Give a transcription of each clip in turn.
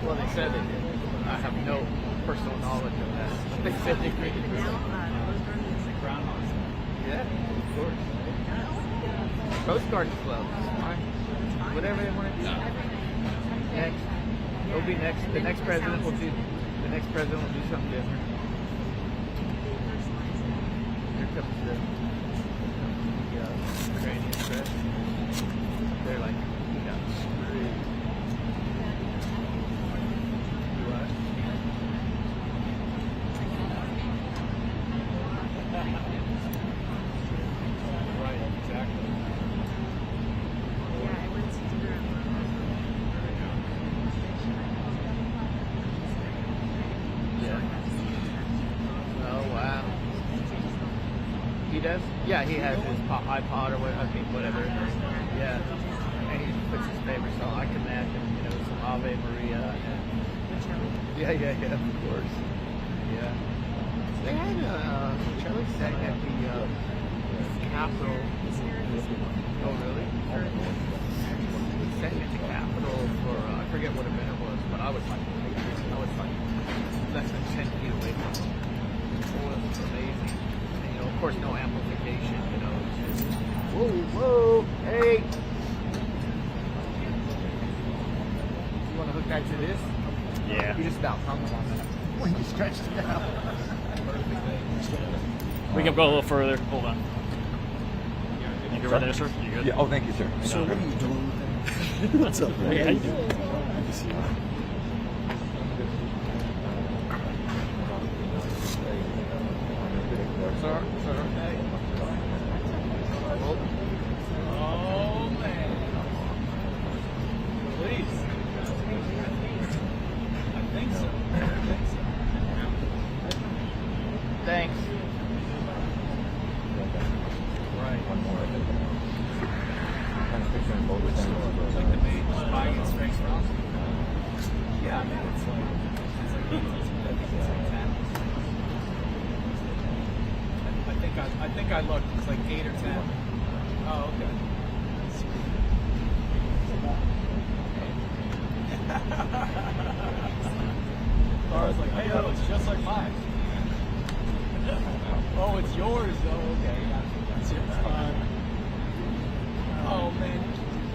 Well, they said they did. I have no personal knowledge of that. They said they did. Yeah, of course. Coast Guard Club. Fine. Whatever they want to do. Next. It'll be next. The next president will do. The next president will do something different. Here comes the Ukrainian press. They're like, we got screwed. What? Right, exactly. Yeah, I went to dinner at Yeah. Oh, wow. He does? Yeah, he has his iPod or whatever, I mean, whatever. Yeah. And he puts his favorite song. I can imagine, you know, some Ave Maria. And, yeah, of course. Yeah. They had Charlie sang at the Capitol. Oh, really? He sang at the Capitol for, I forget what event it was, but I was like less than 10 feet away from him. It was amazing. And, you know, of course, no amplification, you know. It's just, whoa, hey! You want to hook that to this? Yeah. You just about hung on that when you stretched it out. We can go a little further. Hold on. You good right there, sir? You good? Yeah. Oh, thank you, sir. So what are you doing with them? What's up, man? Hey, how you doing? Good to see you. Sir. Oh, man. Please. I think so. Thanks. Right. One more. Kind of picturing both of them. Like the main buying and strength from? Yeah, I mean, it's like 10. I think I looked. It's like 8 or 10. Oh, okay. I was like, hey, oh, it's just like mine. Oh, it's yours. Oh, okay. That's your fun. Oh, man.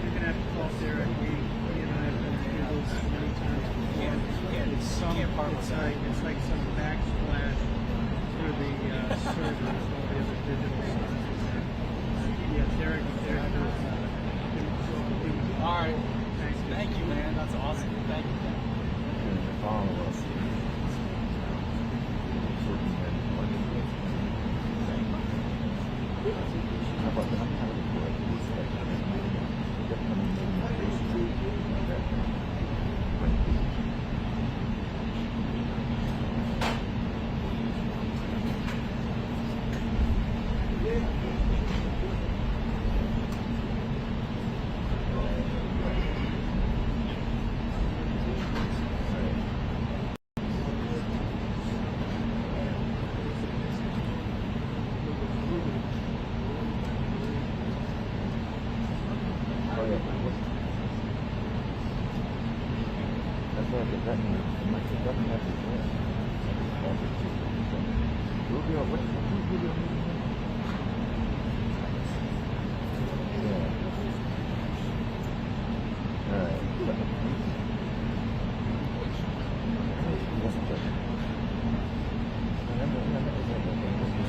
You're gonna have to call Sarah. He and I have been through those many times. It's like some backsplash through the servers, all the other digital stuff. Yeah, Derek. All right. Thank you, man. That's awesome. Thank you. Follow us. How about that?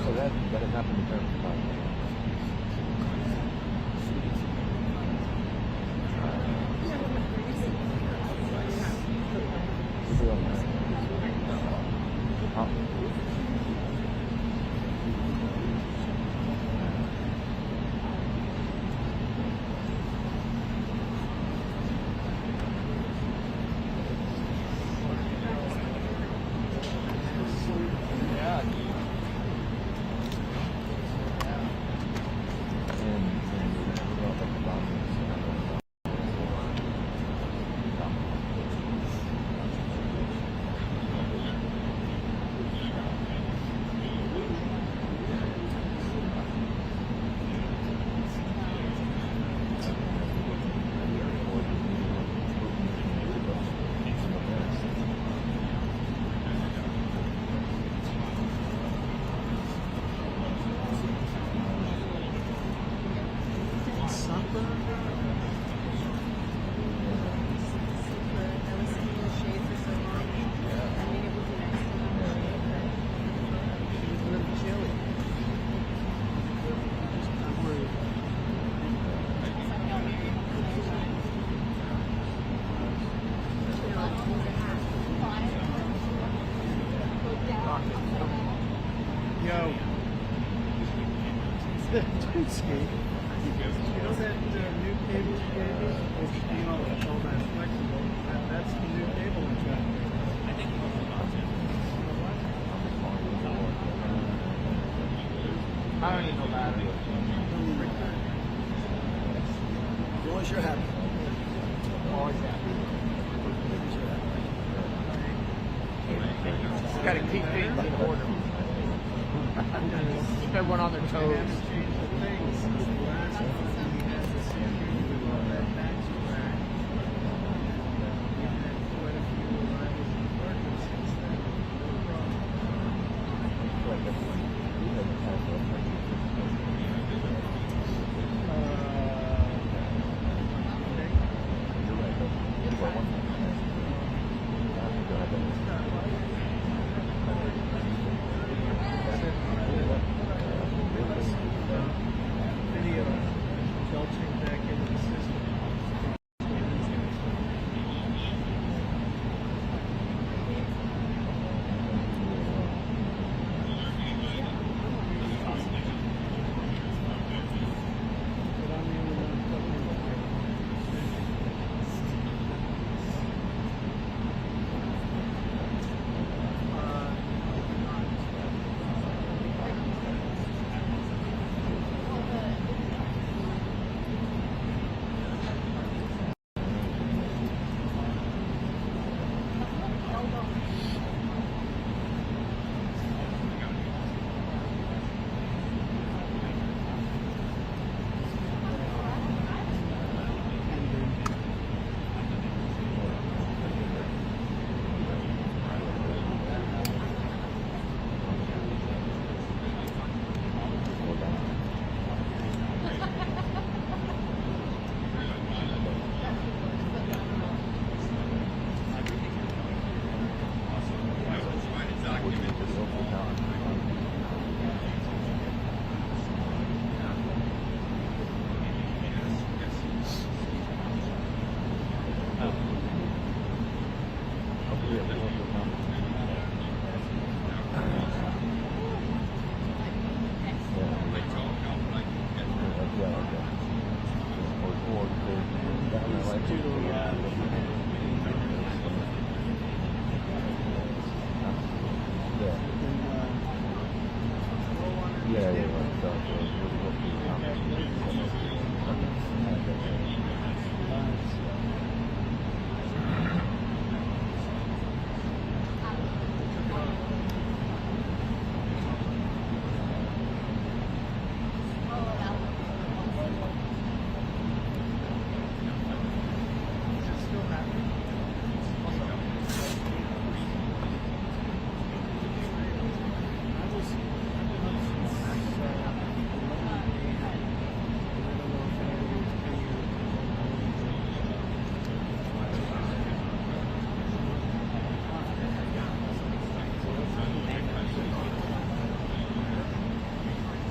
So that has happened in terms of time. Yo. Don't skate. You know that new cable you gave me? Which, you know, it's all that flexible. That's the new cable I got. I don't need no battery. As long as you're happy. Always happy. Just gotta keep things in order. Keep everyone on their I toes. haven't changed the things since the last one. We had the steering with all that backstrack. We've had quite a few arrivals and departures since then. Video belching back into the system. But I'm the only one fucking with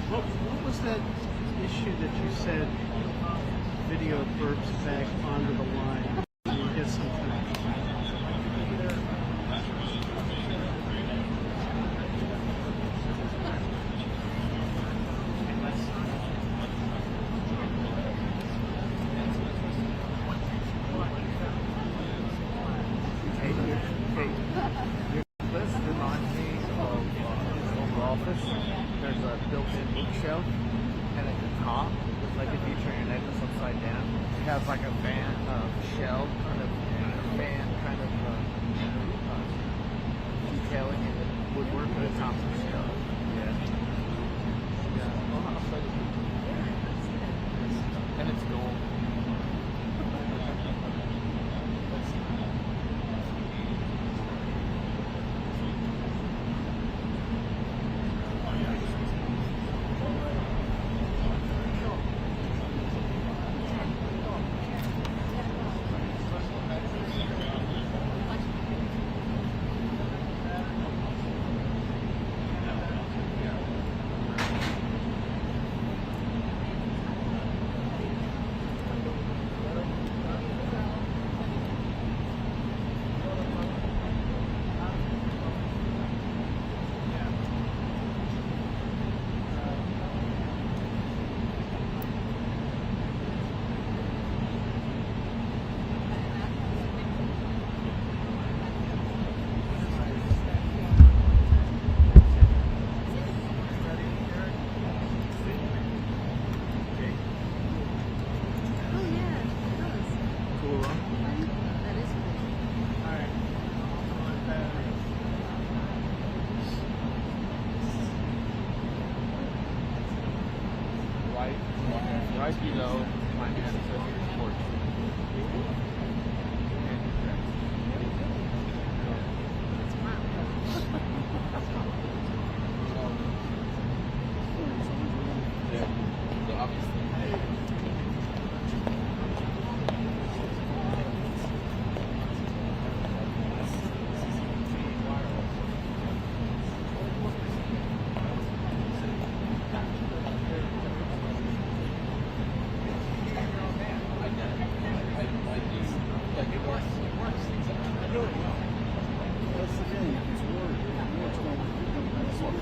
What was that issue that you said video burps back onto the line? You get something. This reminds me of home office. There's a built-in bookshelf, and at the top, like if you turn your necklace upside down, it has like a fan, shell kind of fan kind of detailing in the woodwork at the top of the shell. Yeah. Yeah. Oh, how funny. And it's gold. right below my ancestors' porch. That's the thing. It's word. You know what's going on. That's what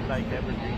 Like evergreen.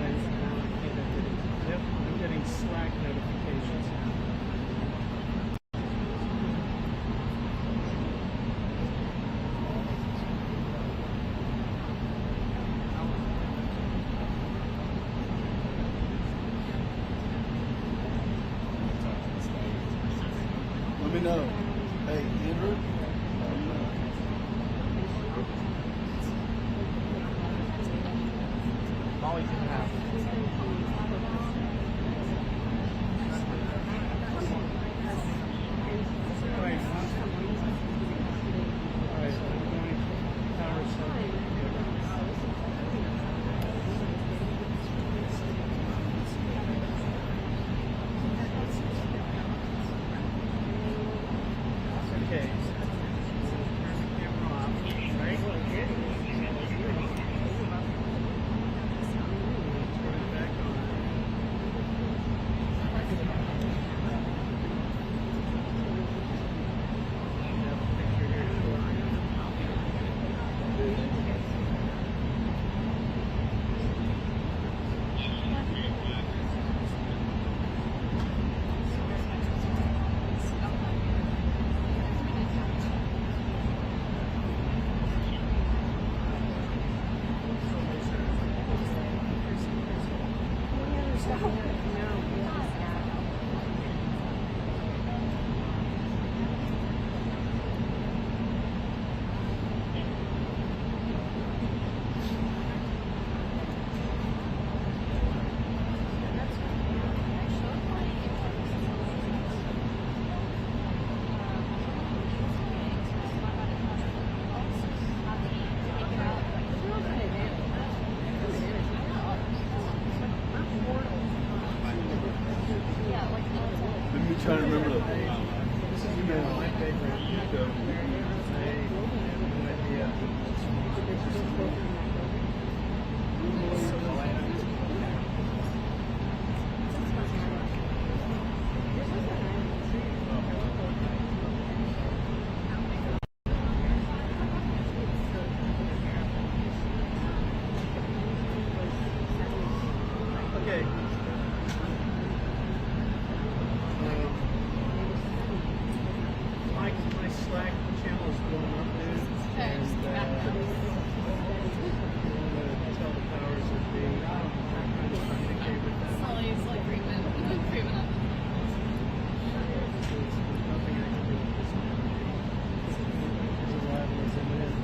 Anyways, know. Hey, Andrew. Molly's in the house. Okay. Turn the camera off, right? Turn it back on. I have a picture here Let me try to remember the. This is my favorite. Okay. My Slack channel is going up, dude. And I'm going to tell the powers that be. I'm trying to communicate with them. Molly's like creeping up. There's nothing I can do at this point. His arrival is imminent.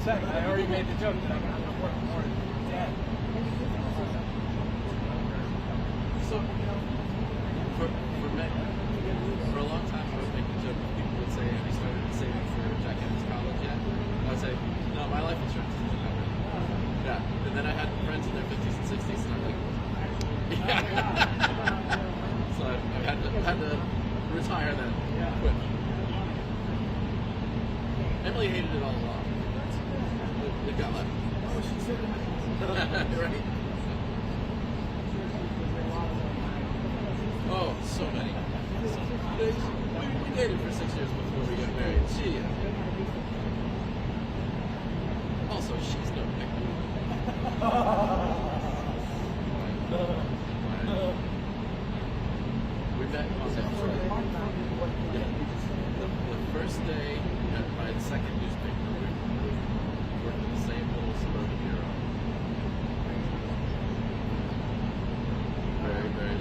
I already made the joke that I'm going to work more than Dad. So, for a long time, I was making a joke. People would say, "Have you started saving for Jack Evans college yet?" I would say, "No, my life insurance isn't covered." Yeah, and then I had friends in their 50s and 60s, and I'm like, "Yeah." So I had to retire then. Quick. Emily hated it all along. It got left. Oh, she said it. Right. Oh, so many. We dated for 6 years before we got married. She. Also, she's no pick. We met on the first day at my second newspaper. We worked in the same little suburban bureau. Very, very.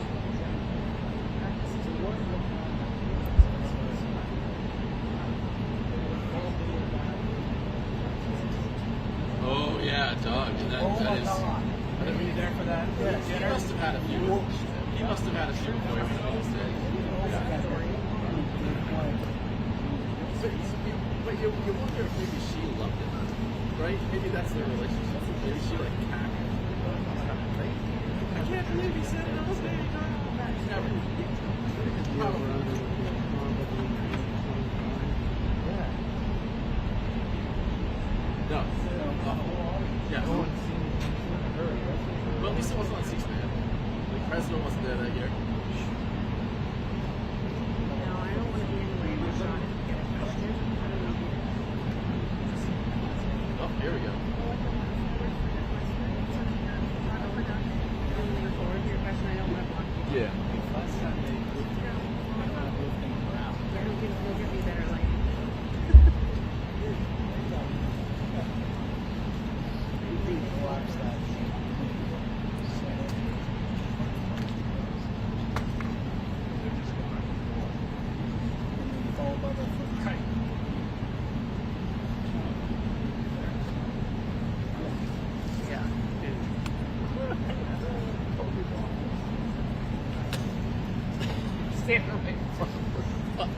you wonder if maybe she loved it, right? Maybe that's their relationship. Maybe she like cackled. I can't believe he said it on stage. Never. No. Yeah. Well, at least it wasn't on C-SPAN. The president wasn't there that year. No, I don't want to be anywhere near shot and get a question. I don't know. Oh, here we go. Forward to your question, I don't want to block you. Yeah. You'll give me better lighting.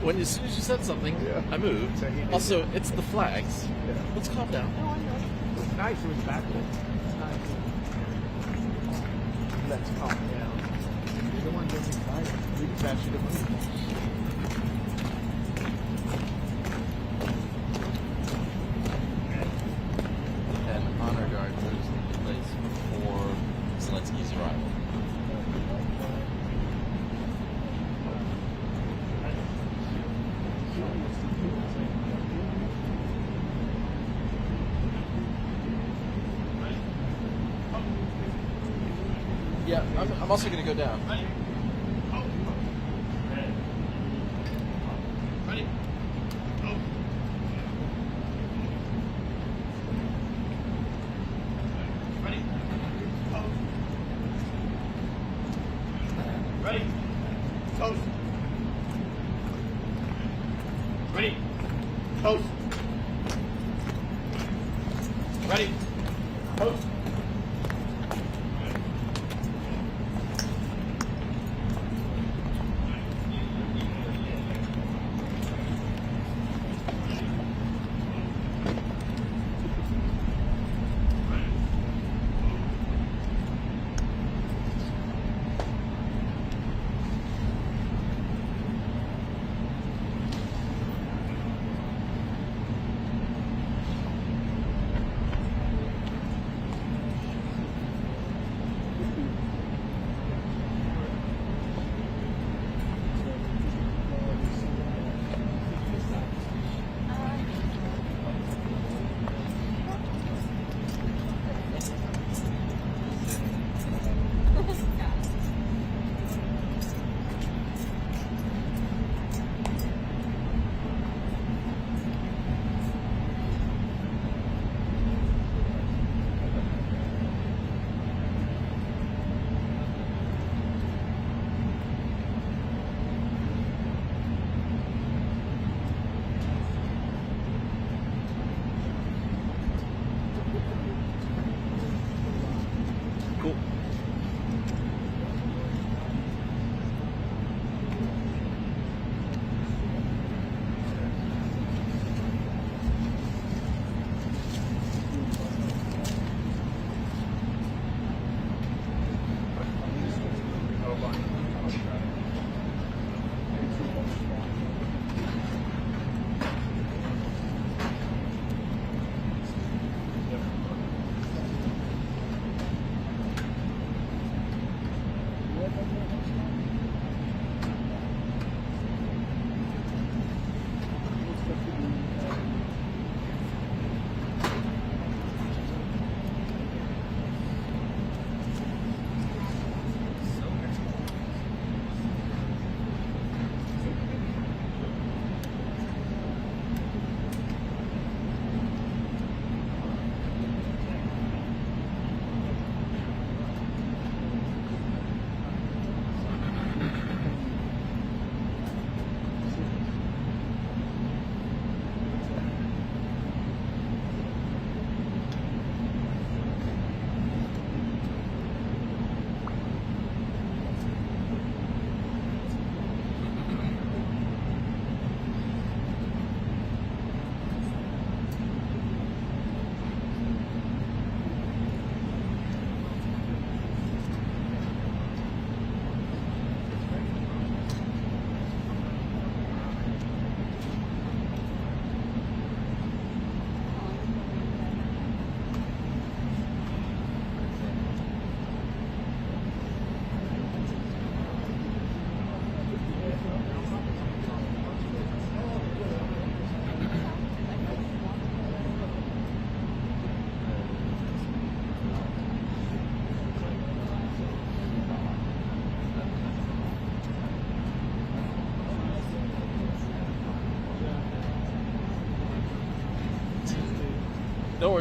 When as soon as you said something, I moved. So he did Also, it's the flags. Yeah. Let's calm down. It was nice. It was backwards. It's nice. Let's calm down. You're the one getting excited. We just asked you to move. And honor guard moves into place before Zelenski's arrival. Yeah, I'm also going to go down. Ready? Go. Ready? Go. Ready? Toast. Ready? Toast. Ready? Toast.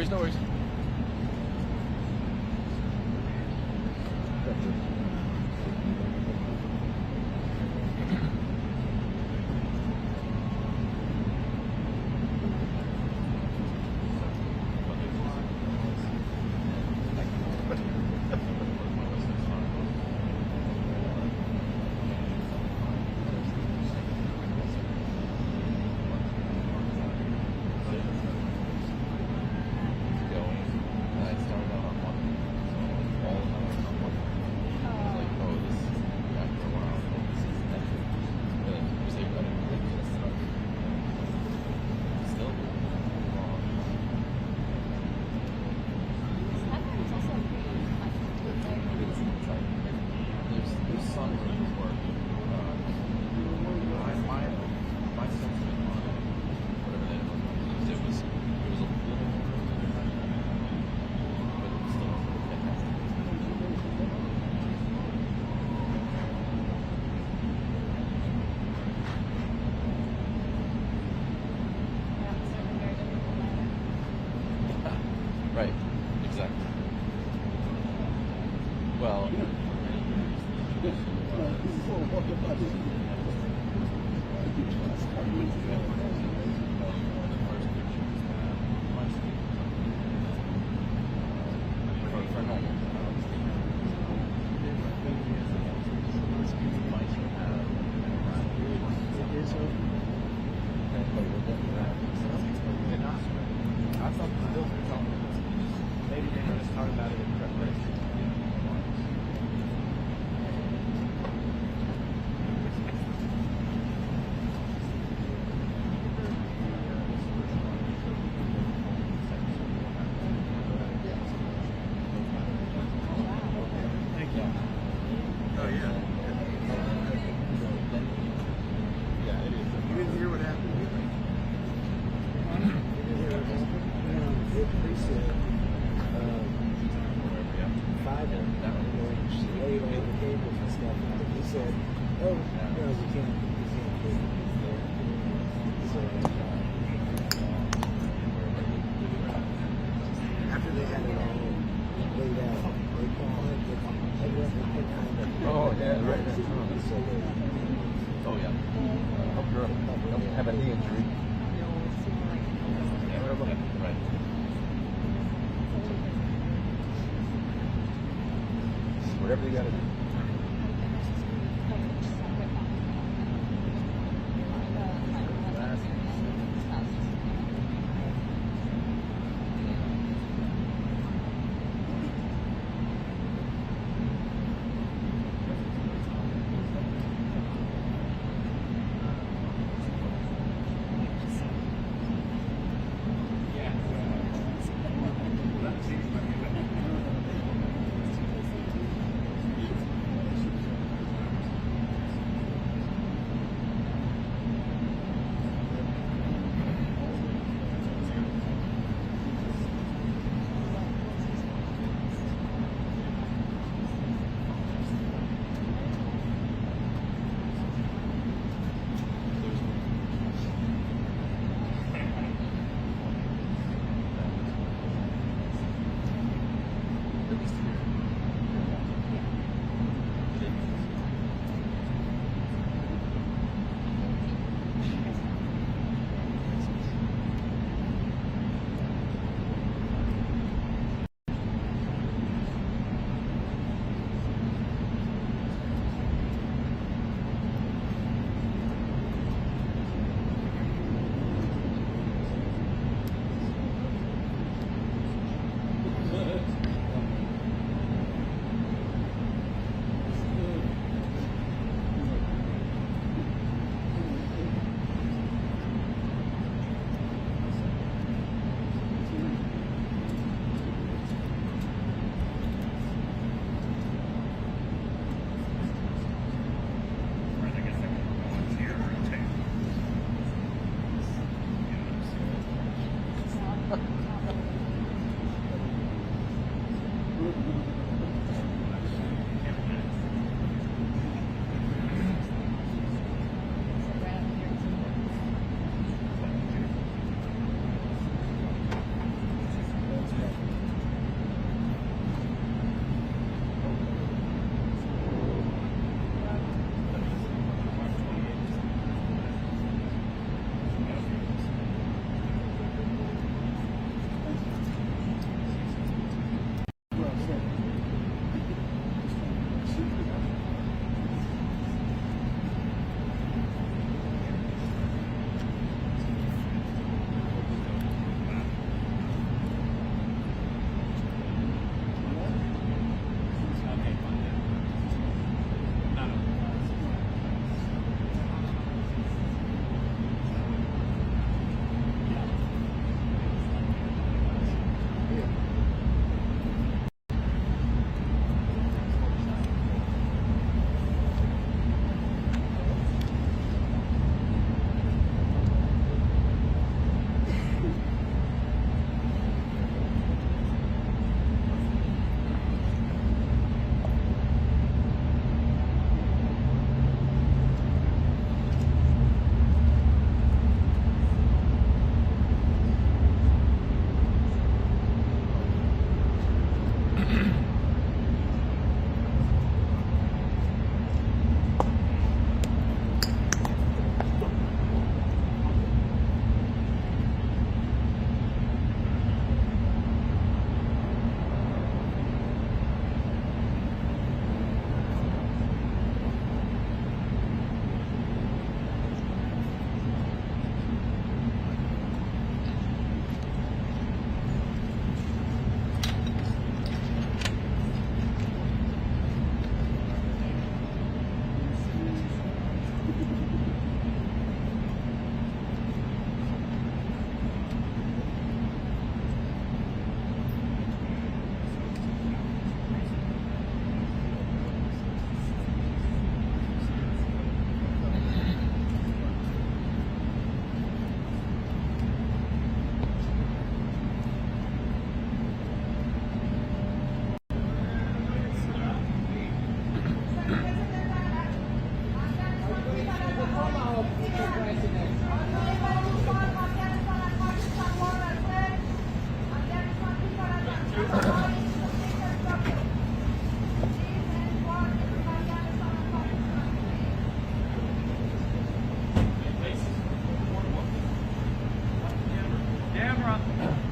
worries, no worries. Right, exactly. Well, I thought the bills were talking about it. Maybe they were just talking about it in preparation. Thank you. Oh, yeah. Yeah, it is. You didn't hear what happened? Fiber, she laid on the cables and stuff. And he said, "Oh, no, you can't do it." So after they had it all laid out, they called it kind of. Oh, yeah, right. So Oh, yeah. Hope you don't have a knee injury. right. Whatever you gotta do.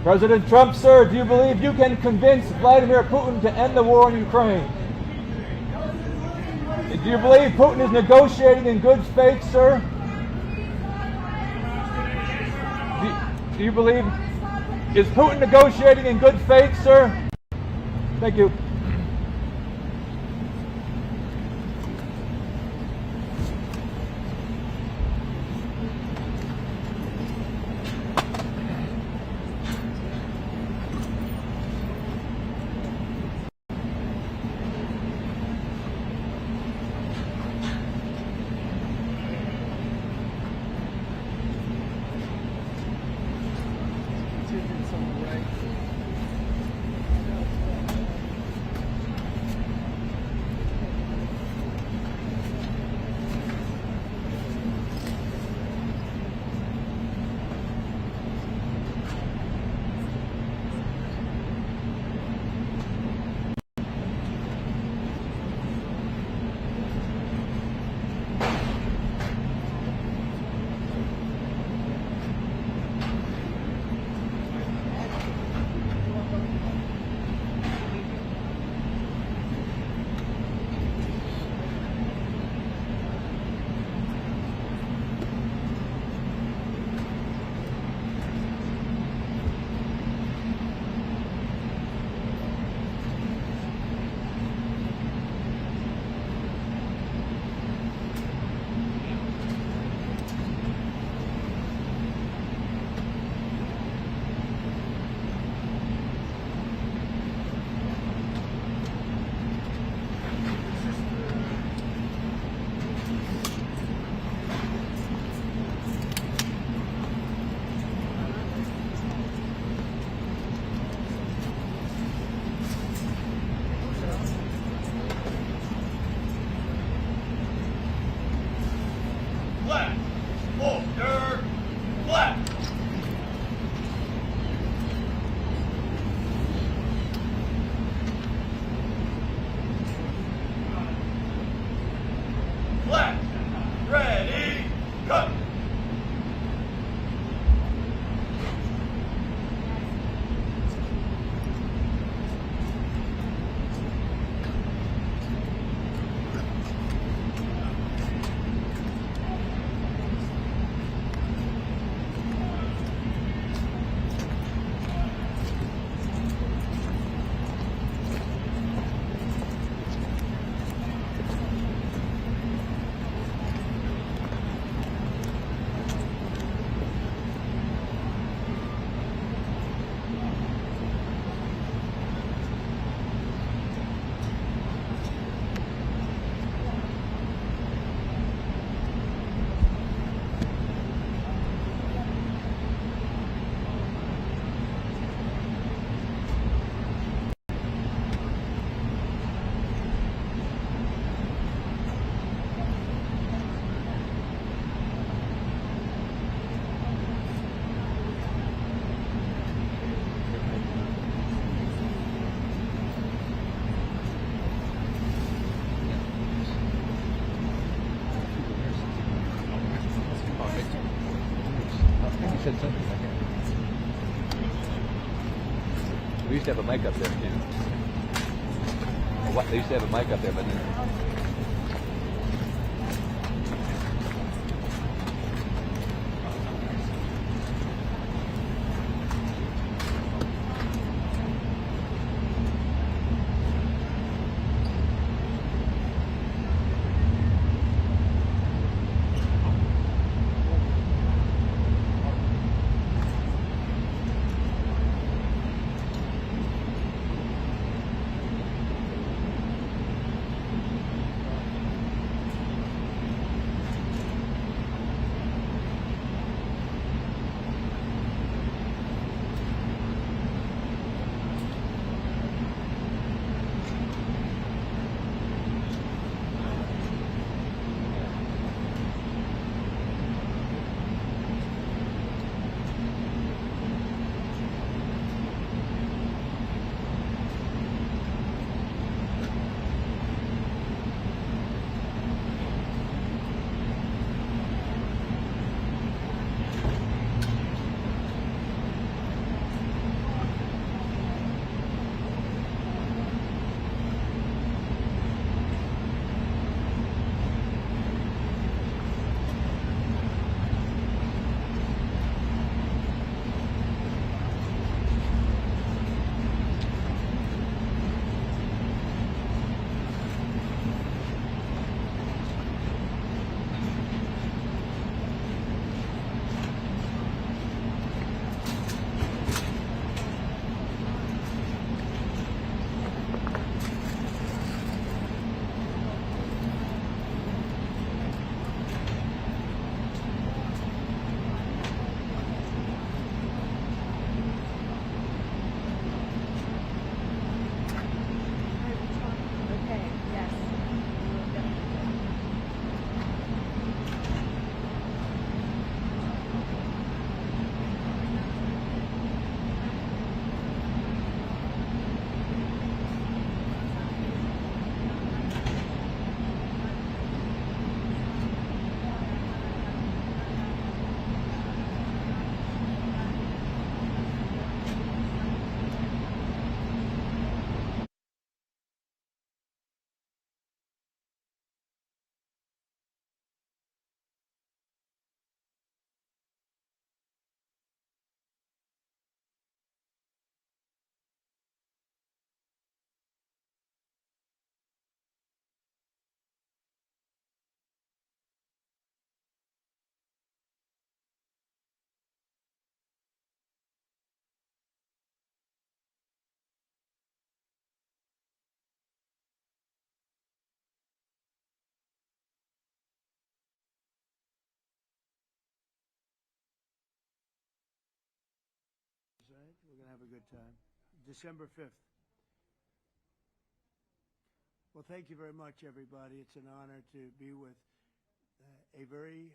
President Trump, sir, do you believe you can convince Vladimir Putin to end the war in Ukraine? Do you believe Putin is negotiating in good faith, sir? Do you believe, is Putin negotiating in good faith, sir? Thank you. Tickets on the right. said something. I can't. We used to have a mic up there too. They used to have a mic up there, but then. a good time. December 5th. Well, thank you very much, everybody. It's an honor to be with a very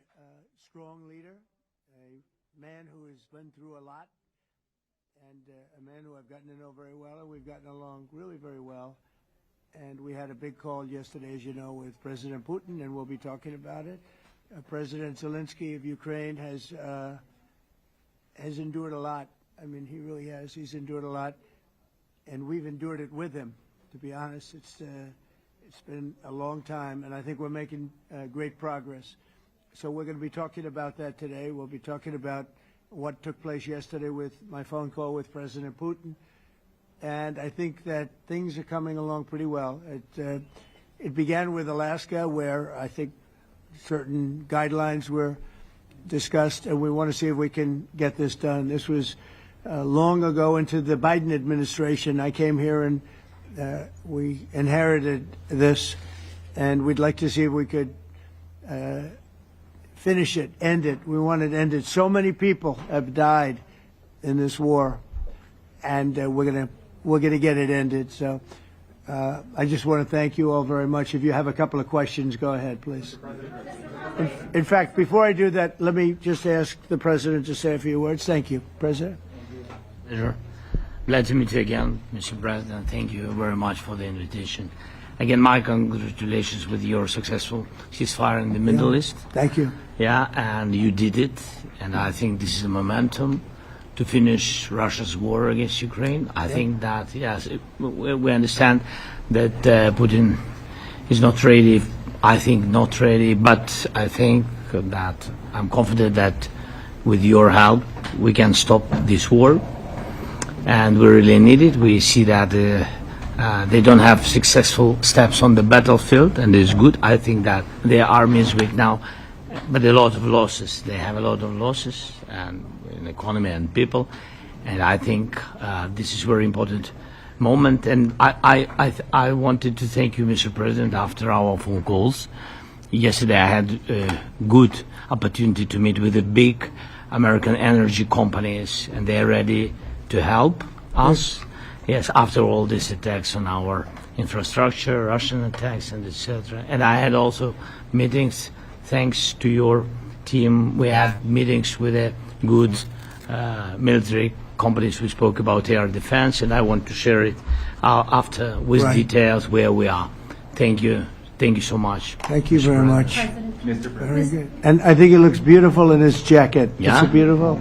strong leader, a man who has been through a lot, and a man who I've gotten to know very well, and we've gotten along really very well. And we had a big call yesterday, as you know, with President Putin, and we'll be talking about it. President Zelenski of Ukraine has endured a lot. I mean, he really has. He's endured a lot, and we've endured it with him. To be honest, it's been a long time, and I think we're making great progress. So we're going to be talking about that today. We'll be talking about what took place yesterday with my phone call with President Putin. And I think that things are coming along pretty well. It began with Alaska, where I think certain guidelines were discussed, and we want to see if we can get this done. This was long ago into the Biden administration. I came here and we inherited this, and we'd like to see if we could finish it, end it. We want it ended. So many people have died in this war, and we're gonna get it ended. So I just want to thank you all very much. If you have a couple of questions, go ahead, please. In fact, before I do that, let me just ask the President to say a few words. Thank you, President. Pleasure. Glad to meet you again, Mr. President. Thank you very much for the invitation. Again, my congratulations with your successful ceasefire in the Middle East. Thank you. Yeah, and you did it, and I think this is a momentum to finish Russia's war against Ukraine. I think that, yes, we understand that Putin is not ready. I think not ready, but I think that I'm confident that with your help we can stop this war, and we really need it. We see that they don't have successful steps on the battlefield, and it's good. I think that their army is weak now, but a lot of losses. They have a lot of losses, and in economy and people, and I think this is a very important moment. And I wanted to thank you, Mr. President, after our phone calls. Yesterday I had a good opportunity to meet with the big American energy companies, and they're ready to help us. Yes, after all these attacks on our infrastructure, Russian attacks, and etc. And I had also meetings, thanks to your team. We have meetings with a good military companies. We spoke about air defense, and I want to share it after with details where we are. Thank you. Thank you so much. Thank you very much. Mr. President. Very good. And I think he looks beautiful in his jacket. Yeah? It's beautiful.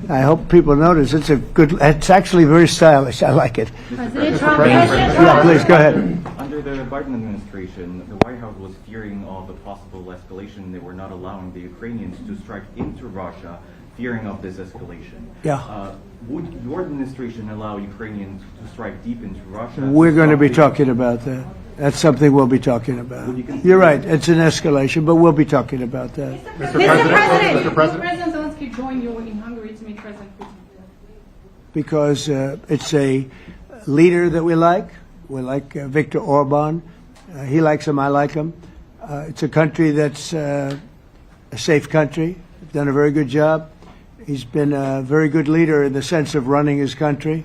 I hope people notice. It's a good. It's actually very stylish. I like it. President Trump. Yeah, please go ahead. Under the Biden administration, the White House was fearing of the possible escalation. They were not allowing the Ukrainians to strike into Russia, fearing of this escalation. Yeah. Would your administration allow Ukrainians to strike deep into Russia? We're going to be talking about that. That's something we'll be talking about. You're right. It's an escalation, but we'll be talking about that. Mr. President. Mr. President Zelenski joined you in Hungary to meet President Putin. Because it's a leader that we like. We like Viktor Orban. He likes him. I like him. It's a country that's a safe country. Done a very good job. He's been a very good leader in the sense of running his country.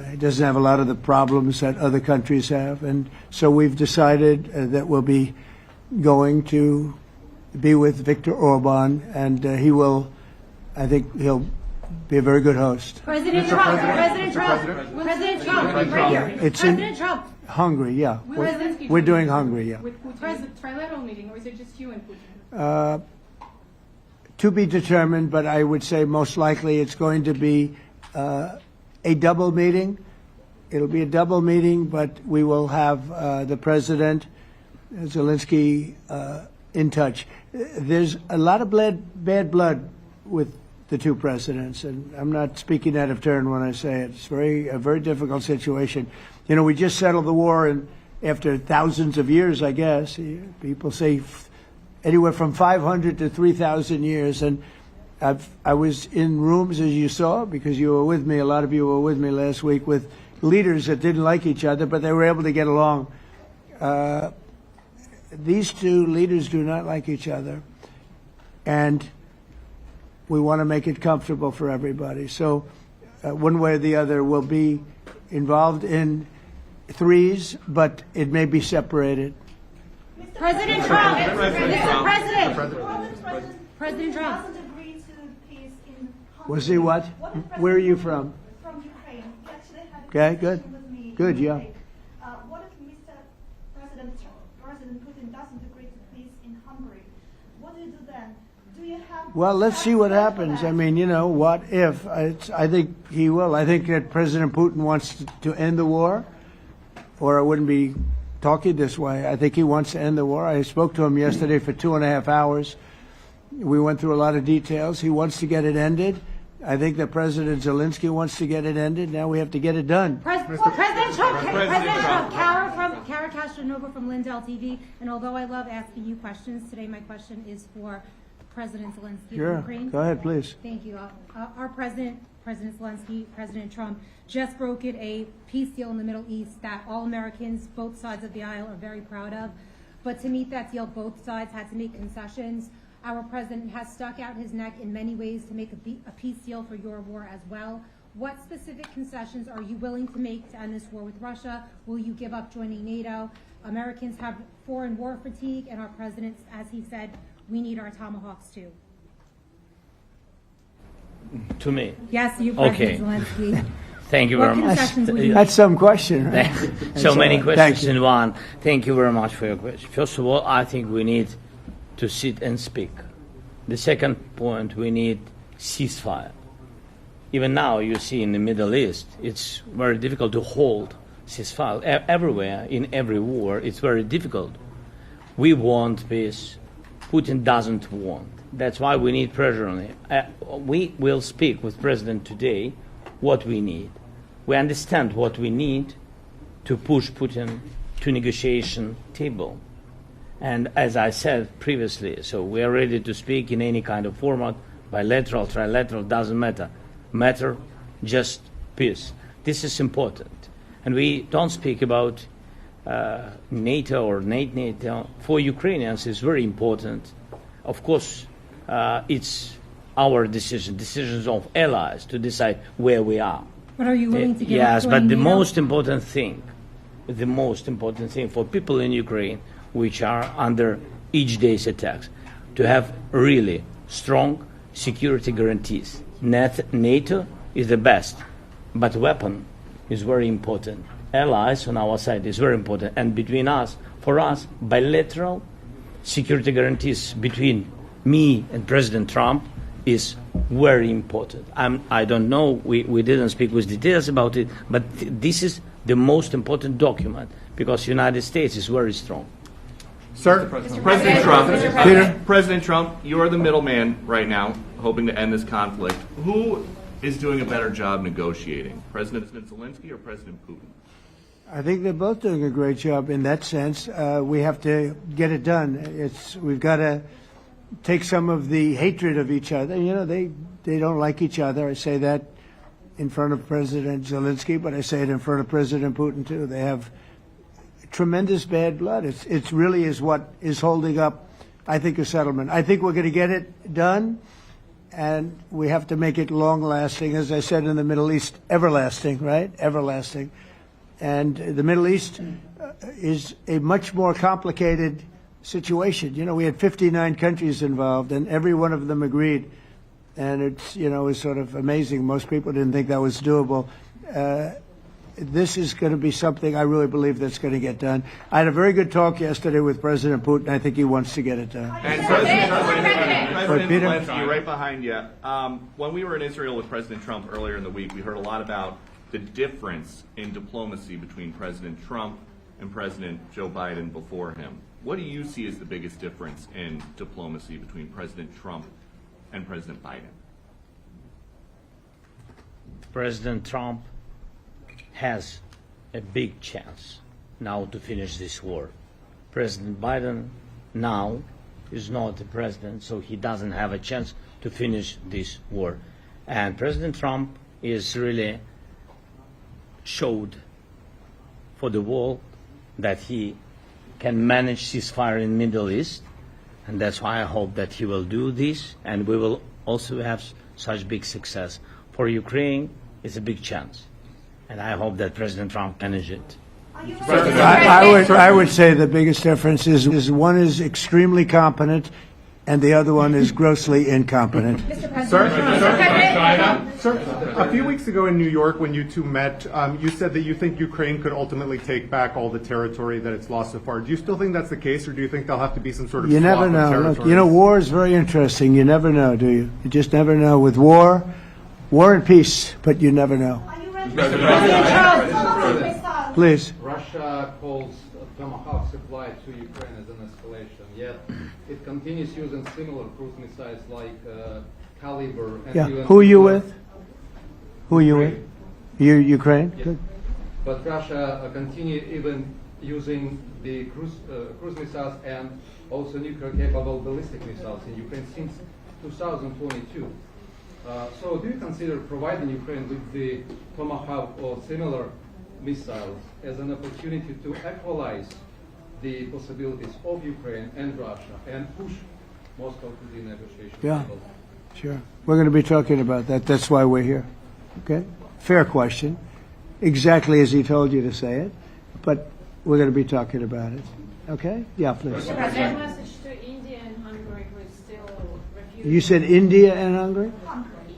He doesn't have a lot of the problems that other countries have. And so we've decided that we'll be going to be with Viktor Orban, and he will, I think he'll be a very good host. President Trump. President Trump. President Trump. Right here. It's President Trump. Hungary, yeah. We're doing Hungary, yeah. With Putin. Is it a trilateral meeting, or is it just you and Putin? To be determined, but I would say most likely it's going to be a double meeting. It'll be a double meeting, but we will have the President, Zelenski, in touch. There's a lot of bad blood with the two presidents, and I'm not speaking out of turn when I say it. It's a very difficult situation. You know, we just settled the war, and after thousands of years, I guess. People say anywhere from 500 to 3,000 years, and I was in rooms, as you saw, because you were with me, a lot of you were with me last week, with leaders that didn't like each other, but they were able to get along. These two leaders do not like each other, and we want to make it comfortable for everybody. So one way or the other, will be involved in threes, but it may be separated. President Trump. Mr. President. President Trump. doesn't agree to peace in Hungary. Was he what? Where are you from? From Ukraine. He actually had a Okay, good. conversation with me Good, in yeah. May. What if President Putin doesn't agree to peace in Hungary? What do you do then? Do you have? Well, let's see what happens. I mean, what if? I think he will. I think that President Putin wants to end the war, or I wouldn't be talking this way. I think he wants to end the war. I spoke to him yesterday for 2.5 hours. We went through a lot of details. He wants to get it ended. I think that President Zelenski wants to get it ended. Now we have to get it done. President Trump. Kara Castronova from Lindell TV. And although I love asking you questions, today my question is for President Zelensky Sure. of Ukraine. Go ahead, please. Thank you. Our President Zelensky, President Trump, just brokered a peace deal in the Middle East that all Americans, both sides of the aisle, are very proud of. But to meet that deal, both sides had to make concessions. Our president has stuck out his neck in many ways to make a peace deal for your war as well. What specific concessions are you willing to make to end this war with Russia? Will you give up joining NATO? Americans have foreign war fatigue, and our president, as he said, we need our tomahawks too. To me. Yes, you, President Okay. Zelensky. Thank you What very much. concessions will you That's some question, right? So many Thank questions you. in one. Thank you very much for your question. First of all, I think we need to sit and speak. The second point, we need ceasefire. Even now, you see in the Middle East, it's very difficult to hold ceasefire. Everywhere, in every war, it's very difficult. We want peace. Putin doesn't want. That's why we need pressure on him. We will speak with President today what we need. We understand what we need to push Putin to negotiation table. And as I said previously, so we are ready to speak in any kind of format, bilateral, trilateral, doesn't matter. Matter just peace. This is important. And we don't speak about NATO or NATO. For Ukrainians, it's very important. Of course, it's our decisions of allies to decide where we are. But are you willing to give Yes, up but joining the NATO? most important thing for people in Ukraine, which are under each day's attacks, to have really strong security guarantees. NATO is the best, but weapon is very important. Allies on our side is very important, and between us, for us, bilateral security guarantees between me and President Trump is very important. I don't know, we didn't speak with details about it, but this is the most important document because the United States is very strong. Sir, President Trump, President Trump, you are the middleman right now, hoping to end this conflict. Who is doing a better job negotiating, President Zelensky or President Putin? I think they're both doing a great job in that sense. We have to get it done. We've got to take some of the hatred of each other. They don't like each other. I say that in front of President Zelensky, but I say it in front of President Putin too. They have tremendous bad blood. It really is what is holding up, I think, a settlement. I think we're going to get it done, and we have to make it long-lasting. As I said in the Middle East, everlasting, right? Everlasting. And the Middle East is a much more complicated situation. We had 59 countries involved, and every one of them agreed. And it's sort of amazing. Most people didn't think that was doable. This is going to be something I really believe that's going to get done. I had a very good talk yesterday with President Putin. I think he wants to get it done. And President Zelensky, right behind you. When we were in Israel with President Trump earlier in the week, we heard a lot about the difference in diplomacy between President Trump and President Joe Biden before him. What do you see as the biggest difference in diplomacy between President Trump and President Biden? President Trump has a big chance now to finish this war. President Biden now is not the president, so he doesn't have a chance to finish this war. And President Trump is really showed for the world that he can manage ceasefire in the Middle East, and that's why I hope that he will do this, and we will also have such big success. For Ukraine, it's a big chance. And I hope that President Trump manage it. I would say the biggest difference is one is extremely competent and the other one is grossly incompetent. Sir, a few weeks ago in New York when you two met, you said that you think Ukraine could ultimately take back all the territory that it's lost so far. Do you still think that's the case, or do you think there'll have to be some sort of You never swap of know. Look, territories? war is very interesting. You never know, do you? You just never know. With war and peace, but you never know. Are you ready? Please. Russia calls Tomahawk supply to Ukraine as an escalation, yet it continues using similar cruise missiles like Caliber. And Yeah. even Who are you with? Who are you with? You Ukraine? Yes. Good. But Russia continue even using the cruise missiles and also nuclear-capable ballistic missiles in Ukraine since 2022. So do you consider providing Ukraine with the Tomahawk or similar missiles as an opportunity to equalize the possibilities of Ukraine and Russia and push Moscow to the negotiation Yeah. table? Sure. We're going to be talking about that. That's why we're here. Okay? Fair question. Exactly as he told you to say it. But we're going to be talking about it. Okay? Yeah, please. Mr. President, message to India and Hungary who is still refusing. You said India and Hungary?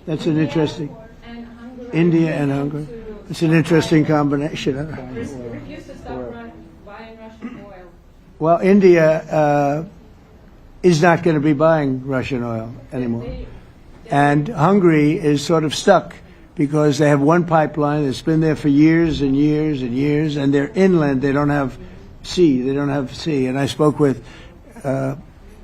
That's an interesting. And Hungary India and Hungary. It's an interesting combination. refuse to stop buying Russian oil. Well, India is not going to be buying Russian oil anymore. And Hungary is sort of stuck because they have one pipeline that's been there for years and years and years, and they're inland. They don't have sea. They don't have sea. And I spoke with the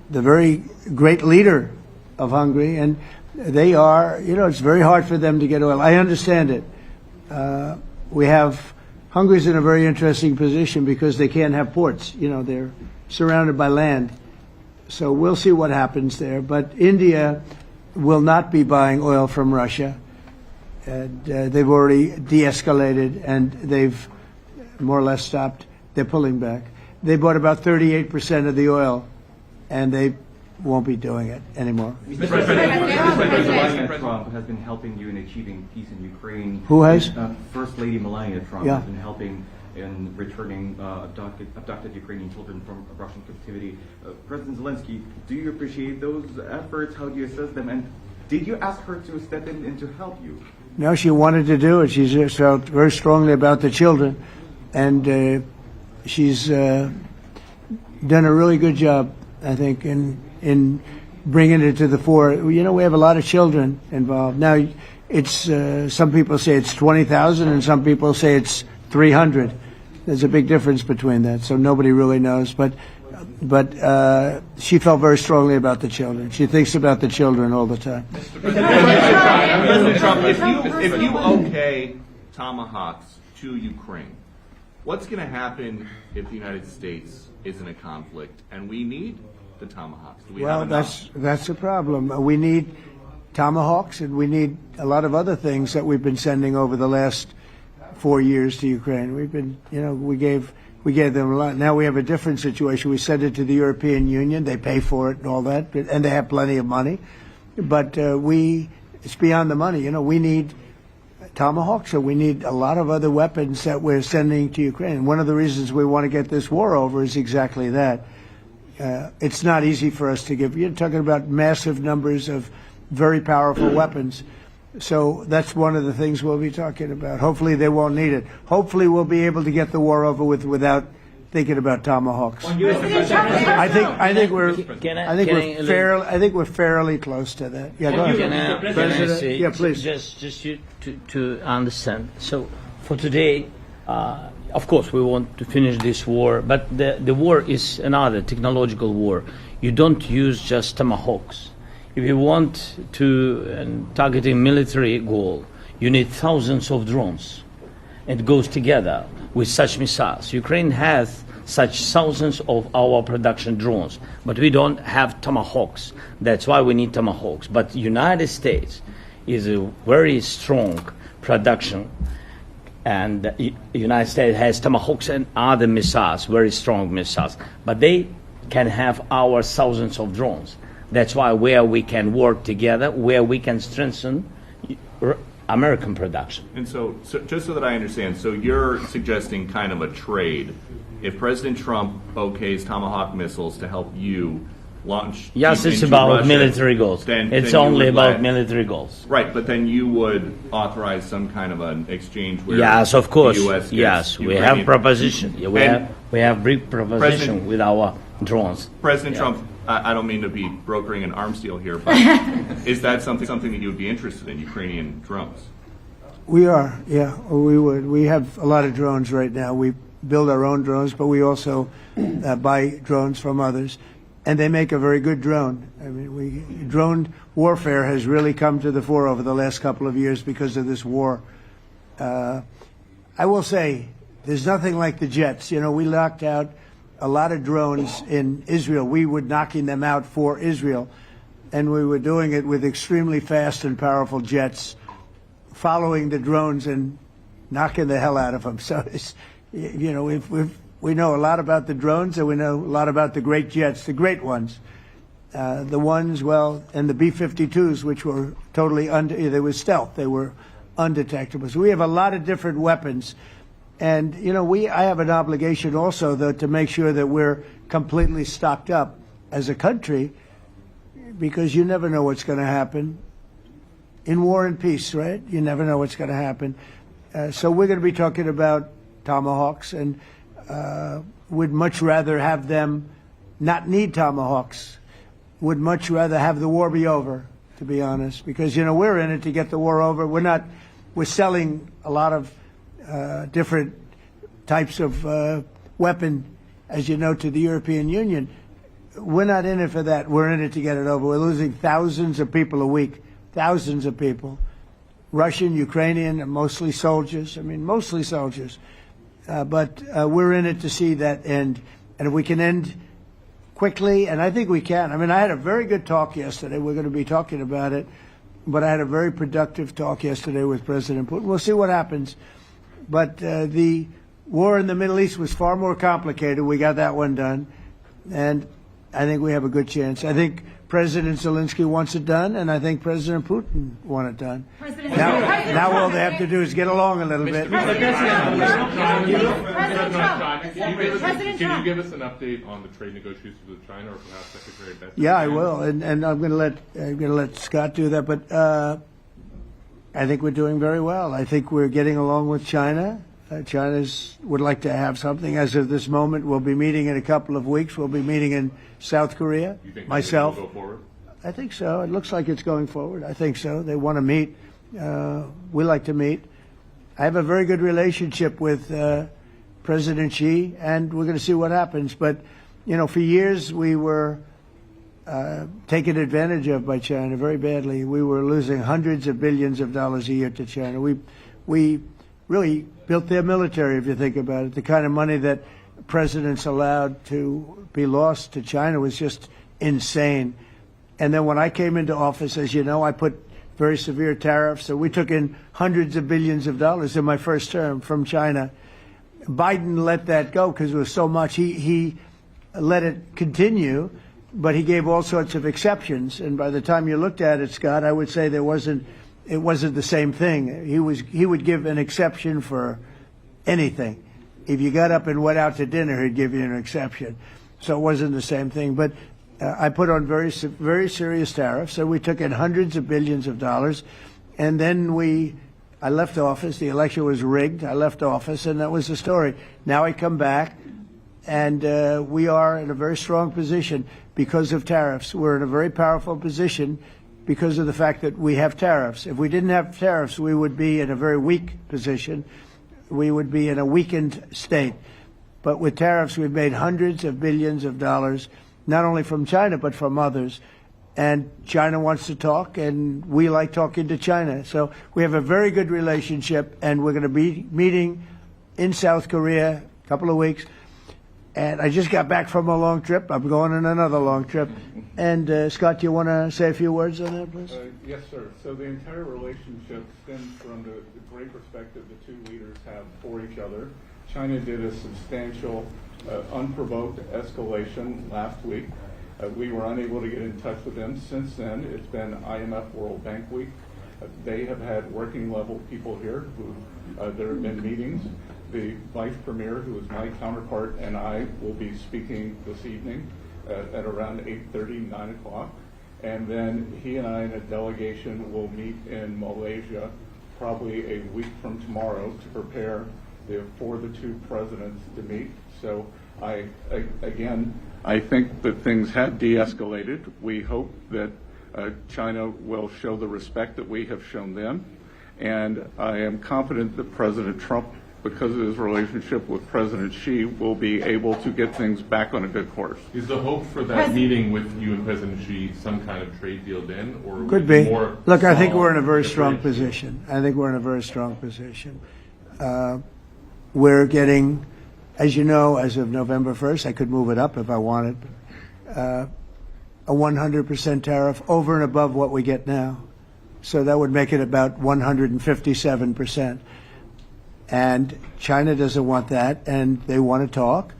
very great leader of Hungary, and they are, it's very hard for them to get oil. I understand it. Hungary's in a very interesting position because they can't have ports. They're surrounded by land. So we'll see what happens there. But India will not be buying oil from Russia. And they've already de-escalated, and they've more or less stopped. They're pulling back. They bought about 38% of the oil, and they won't be doing it anymore. Mr. President Trump has been helping you in achieving peace in Ukraine. Who has? First Lady Melania Trump Yeah. has been helping in returning abducted Ukrainian children from Russian captivity. President Zelensky, do you appreciate those efforts? How do you assess them? And did you ask her to step in and to help you? No, she wanted to do it. She just felt very strongly about the children, and she's done a really good job, I think, in bringing it to the fore. We have a lot of children involved. Now, it's some people say it's 20,000, and some people say it's 300. There's a big difference between that, so nobody really knows. But she felt very strongly about the children. She thinks about the children all the time. President Trump, if you okay Tomahawks to Ukraine, what's going to happen if the United States is in a conflict and we need the Tomahawks? Do we have enough? That's a problem. We need Tomahawks, and we need a lot of other things that we've been sending over the last 4 years to Ukraine. We've been, we gave them a lot. Now we have a different situation. We send it to the European Union. They pay for it and all that, and they have plenty of money. But it's beyond the money. We need Tomahawks, and we need a lot of other weapons that we're sending to Ukraine. One of the reasons we want to get this war over is exactly that. It's not easy for us to give. You're talking about massive numbers of very powerful weapons. So that's one of the things we'll be talking about. Hopefully they won't need it. Hopefully we'll be able to get the war over with without thinking about Tomahawks. I think we're fairly close to that. Yeah, go ahead. President, yeah, please. Just to understand. So for today, of course, we want to finish this war, but the war is another technological war. You don't use just Tomahawks. If you want to target a military goal, you need thousands of drones. It goes together with such missiles. Ukraine has such thousands of our production drones, but we don't have Tomahawks. That's why we need Tomahawks. But United States is a very strong production, and the United States has Tomahawks and other missiles, very strong missiles, but they can have our thousands of drones. That's why where we can work together, where we can strengthen American production. And so just so that I understand, so you're suggesting kind of a trade. If President Trump okays Tomahawk missiles to help you launch Yes, it's into about Russia, military goals. It's only about military goals. Right, but then you would authorize some kind of an exchange where yes, of course. the U.S. Yes, we Ukrainian... have proposition. Yeah, we have big proposition with our drones. President Trump, I don't mean to be brokering an arms deal here, but is that something that you would be interested in, Ukrainian drones? We are, yeah, we would. We have a lot of drones right now. We build our own drones, but we also buy drones from others. And they make a very good drone. I mean, drone warfare has really come to the fore over the last couple of years because of this war. I will say, there's nothing like the jets. You know, we knocked out a lot of drones in Israel. We were knocking them out for Israel, and we were doing it with extremely fast and powerful jets, following the drones and knocking the hell out of them. So, it's, you know, we know a lot about the drones, and we know a lot about the great jets, the great ones. The ones, well, and the B-52s, which were totally they were stealth. They were undetectable. So we have a lot of different weapons. And, you know, I have an obligation also, though, to make sure that we're completely stocked up as a country, because you never know what's going to happen. In war and peace, right? You never know what's going to happen. So we're going to be talking about Tomahawks, and would much rather have them not need Tomahawks, would much rather have the war be over, to be honest, because, you know, we're in it to get the war over. We're selling a lot of different types of weapon, as you know, to the European Union. We're not in it for that. We're in it to get it over. We're losing thousands of people a week, thousands of people, Russian, Ukrainian, and mostly soldiers. I mean, mostly soldiers. But we're in it to see that end. And if we can end quickly, and I think we can. I mean, I had a very good talk yesterday. We're going to be talking about it. But I had a very productive talk yesterday with President Putin. We'll see what happens. But the war in the Middle East was far more complicated. We got that one done. And I think we have a good chance. I think President Zelenski wants it done, and I think President Putin wants it done. Now all they have to do is get along a little bit. Can you give us an update on the trade negotiations with China, or perhaps Secretary Bessent? Yeah, I will, and I'm going to let Scott do that. But I think we're doing very well. I think we're getting along with China. China would like to have something. As of this moment, we'll be meeting in a couple of weeks. We'll be meeting in South Korea. You think myself. Will go forward? I think so. It looks like it's going forward. I think so. They want to meet. We like to meet. I have a very good relationship with President Xi, and we're going to see what happens. But, you know, for years we were taken advantage of by China very badly. We were losing hundreds of billions of dollars a year to China. We really built their military, if you think about it. The kind of money that presidents allowed to be lost to China was just insane. And then when I came into office, as you know, I put very severe tariffs. So we took in hundreds of billions of dollars in my first term from China. Biden let that go because it was so much. He let it continue, but he gave all sorts of exceptions. And by the time you looked at it, Scott, I would say it wasn't the same thing. He would give an exception for anything. If you got up and went out to dinner, he'd give you an exception. So it wasn't the same thing. But I put on very serious tariffs. So we took in hundreds of billions of dollars. And then I left office. The election was rigged. I left office, and that was the story. Now I come back, and we are in a very strong position because of tariffs. We're in a very powerful position because of the fact that we have tariffs. If we didn't have tariffs, we would be in a very weak position. We would be in a weakened state. But with tariffs, we've made hundreds of billions of dollars, not only from China, but from others. And China wants to talk, and we like talking to China. So we have a very good relationship, and we're going to be meeting in South Korea a couple of weeks. And I just got back from a long trip. I'm going on another long trip. And Scott, do you want to say a few words on that, please? Yes, sir. So the entire relationship stems from the great respect that the two leaders have for each other. China did a substantial, unprovoked escalation last week. We were unable to get in touch with them. Since then, it's been IMF World Bank Week. They have had working level people here who there have been meetings. The vice premier, who is my counterpart, and I will be speaking this evening at around 8:30, 9 o'clock. And then he and I and a delegation will meet in Malaysia probably a week from tomorrow to prepare for the two presidents to meet. So I think that things have de-escalated. We hope that China will show the respect that we have shown them. And I am confident that President Trump, because of his relationship with President Xi, will be able to get things back on a good course. Is the hope for that meeting with you and President Xi some kind of trade deal then? Or Could be. More Look, I think we're in a very strong position. We're getting, as you know, as of November 1st, I could move it up if I wanted, a 100% tariff over and above what we get now. So that would make it about 157%. And China doesn't want that, and they want to talk,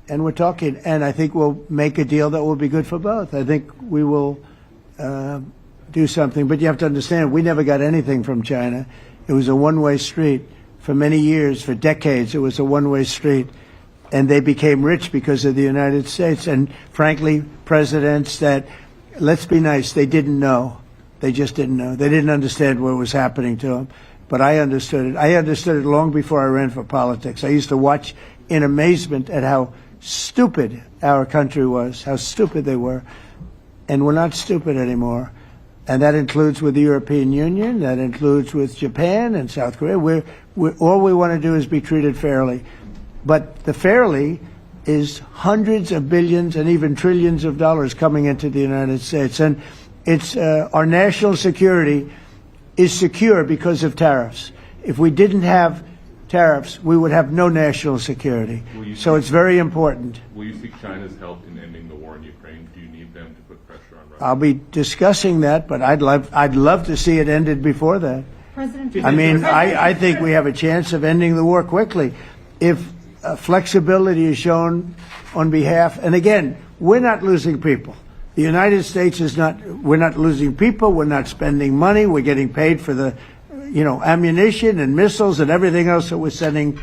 and we're talking. And I think we'll make a deal that will be good for both. I think we will do something. But you have to understand, we never got anything from China. It was a one-way street. For many years, for decades, it was a one-way street. And they became rich because of the United States. And frankly, presidents that, let's be nice, they didn't know. They just didn't know. They didn't understand what was happening to them. But I understood it. I understood it long before I ran for politics. I used to watch in amazement at how stupid our country was, how stupid they were. And we're not stupid anymore. And that includes with the European Union. That includes with Japan and South Korea. All we want to do is be treated fairly. But the fairly is hundreds of billions and even trillions of dollars coming into the United States. And it's our national security is secure because of tariffs. If we didn't have tariffs, we would have no national security. So it's very important. Will you seek China's help in ending the war in Ukraine? Do you need them to put pressure on Russia? I'll be discussing that, but I'd love to see it ended before that. President, I mean, I think we have a chance of ending the war quickly if flexibility is shown on behalf. And again, we're not losing people. The United States is not. We're not losing people. We're not spending money. We're getting paid for the, ammunition and missiles and everything else that we're sending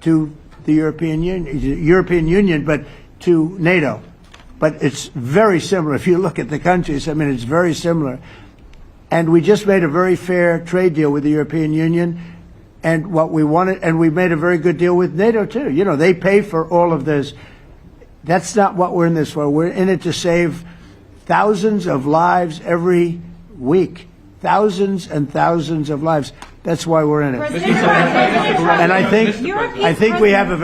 to the European Union, but to NATO. But it's very similar. If you look at the countries, I mean, it's very similar. And we just made a very fair trade deal with the European Union, and what we wanted, and we made a very good deal with NATO too. They pay for all of this. That's not what we're in this for. We're in it to save thousands of lives every week. Thousands and thousands of lives. That's why we're in it. And I think we have a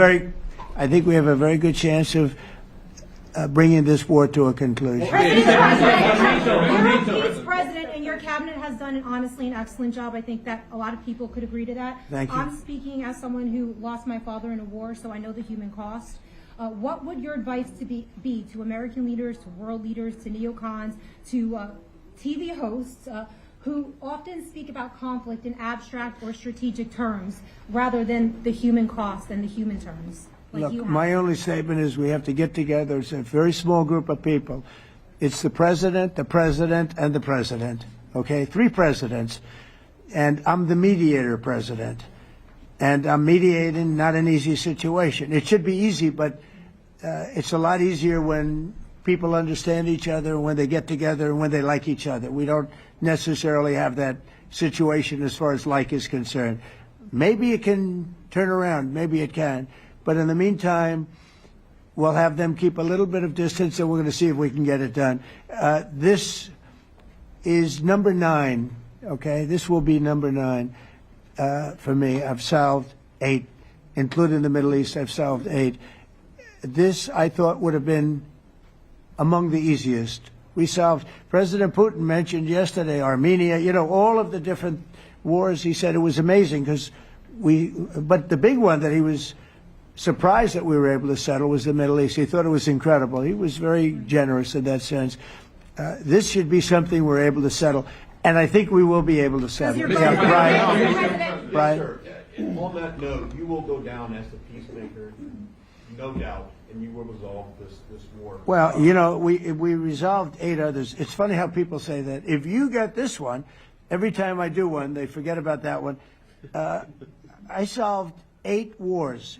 very good chance of bringing this war to a conclusion. Europe's president and your cabinet has done honestly an excellent job. I think that a lot of people could agree to that. Thank you. I'm speaking as someone who lost my father in a war, so I know the human cost. What would your advice be to American leaders, to world leaders, to neocons, to TV hosts who often speak about conflict in abstract or strategic terms rather than the human cost and the human terms? Look, my only statement is we have to get together. It's a very small group of people. It's the president, and the president. Okay, 3 presidents. And I'm the mediator president. And I'm mediating not an easy situation. It should be easy, but it's a lot easier when people understand each other, when they get together, and when they like each other. We don't necessarily have that situation as far as like is concerned. Maybe it can turn around. Maybe it can. But in the meantime, we'll have them keep a little bit of distance, and we're going to see if we can get it done. This is number 9, okay? This will be number 9 for me. I've solved 8, including the Middle East. I've solved 8. This, I thought, would have been among the easiest. We solved, President Putin mentioned yesterday Armenia, all of the different wars. He said it was amazing but the big one that he was surprised that we were able to settle was the Middle East. He thought it was incredible. He was very generous in that sense. This should be something we're able to settle, and I think we will be able to settle. Yeah, Brian. Sir, on that note, you will go down as the peacemaker, no doubt, and you will resolve this war. Well, we resolved 8 others. It's funny how people say that. If you get this one, every time I do one, they forget about that one. I solved 8 wars.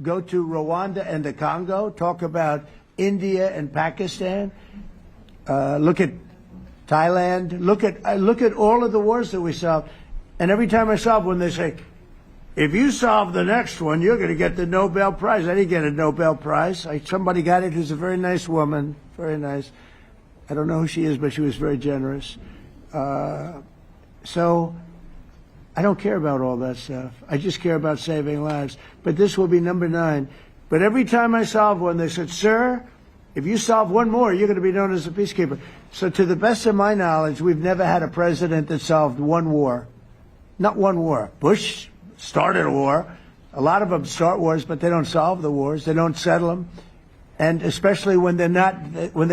Go to Rwanda and the Congo, talk about India and Pakistan, look at Thailand, look at all of the wars that we solved. And every time I solve one, they say, if you solve the next one, you're going to get the Nobel Prize. I didn't get a Nobel Prize. Somebody got it who's a very nice woman, very nice. I don't know who she is, but she was very generous. So I don't care about all that stuff. I just care about saving lives. But this will be number 9. But every time I solve one, they said, sir, if you solve one more, you're going to be known as a peacekeeper. So to the best of my knowledge, we've never had a president that solved one war. Not one war. Bush started a war. A lot of them start wars, but they don't solve the wars. They don't settle them. And especially when they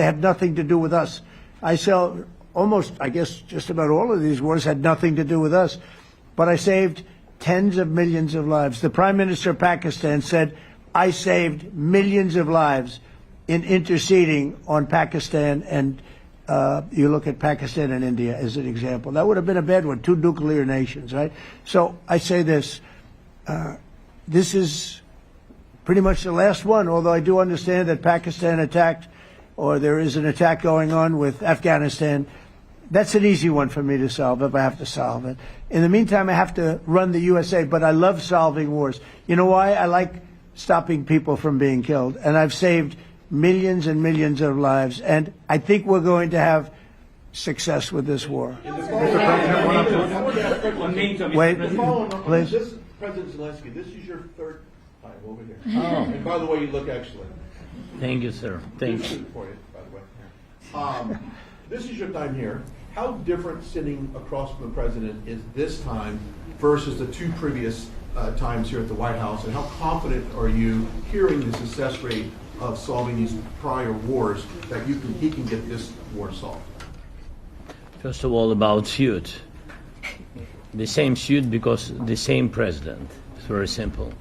have nothing to do with us. I guess just about all of these wars had nothing to do with us. But I saved tens of millions of lives. The Prime Minister of Pakistan said, I saved millions of lives in interceding on Pakistan, and you look at Pakistan and India as an example. That would have been a bad one, 2 nuclear nations, right? So I say this, this is pretty much the last one, although I do understand that Pakistan attacked, or there is an attack going on with Afghanistan. That's an easy one for me to solve if I have to solve it. In the meantime, I have to run the USA, but I love solving wars. You know why? I like stopping people from being killed, and I've saved millions and millions of lives, and I think we're going to have success with this war. Wait, please. This is President Zelensky. This is your 3rd time over here. Oh. And by the way, you look excellent. Thank you, sir. Thank you. For you, by the way. This is your time here. How different sitting across from the president is this time versus the 2 previous times here at the White House, and how confident are you hearing the success rate of solving these prior wars that he can get this war solved? First of all, about suit. The same suit because the same president. It's very simple.